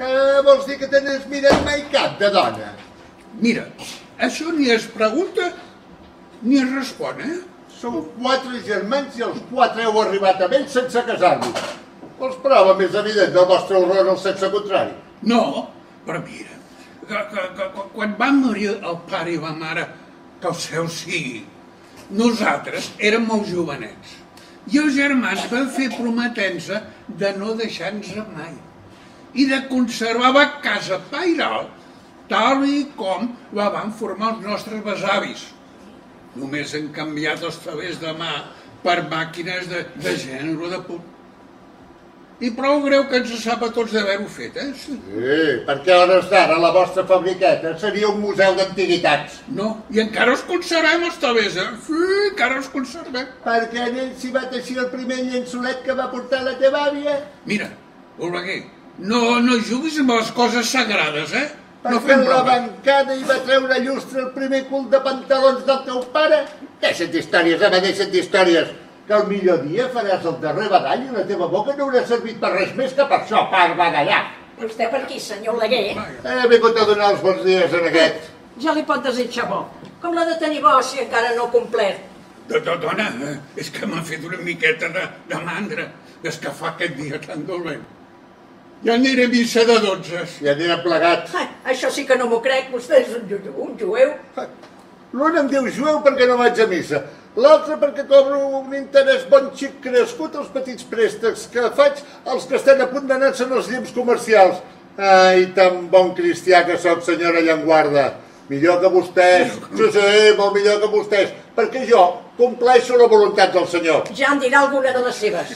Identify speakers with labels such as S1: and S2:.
S1: Que vols dir que te n'has mirat mai cap de dona?
S2: Mira, això ni es pregunta ni es respon,
S1: Sou 4 germans i els 4 heu arribat amb ells sense casar-vos. Vols prova més evident del vostre horror al sexe contrari?
S2: No, però mira, quan van morir el pare i la mare, que el cel sigui, nosaltres érem molt jovenets. I els germans van fer prometença de no deixar-nos mai i de conservar la casa pairal tal i com la van formar els nostres besavis. Només han canviat els telers de mà per màquines de gènere de punt. I prou greu que ens sap a tots d'haver-ho fet, Sí,
S1: perquè a hores d'ara la vostra fabriqueta seria un museu d'antiguitats.
S2: No, i encara els conservem, els telers, Sí, encara els conservem.
S1: Perquè en ell s'hi va teixir el primer llençolet que va portar la teva àvia.
S2: Mira, Oleguer, no juguis amb les coses sagrades, No
S1: Perquè
S2: fem
S1: en la
S2: broma.
S1: bancada hi va treure llustre el primer cul de pantalons del teu pare. Deixa't d'històries, deixa't d'històries. Que el millor dia faràs el darrer badall i la teva boca no haurà servit per res més que per això, per badallar.
S3: Vostè per aquí, senyor Oleguer?
S1: He vingut a donar els bons dies en aquest.
S3: Ja li pot desitjar bo. Com l'ha de tenir bo si encara no complert?
S2: Dona, és que m'ha fet una miqueta de mandra des que fa aquest dia tan dolent. Ja aniré a missa de 12.
S1: Ja anirem plegats.
S3: Ai, això sí que no m'ho crec, vostè és un jueu.
S1: L'un em diu jueu perquè no vaig a missa. L'altre perquè cobro un interès bon xic crescut als petits préstecs que faig als que estan a punt d'anar-se'n als llimbs comercials. Ai, tan bon cristià que sóc, senyora Llenguarda. Millor que vostès, sí, molt millor que vostès, perquè jo compleixo la voluntat del senyor.
S3: Ja en dirà alguna de les seves.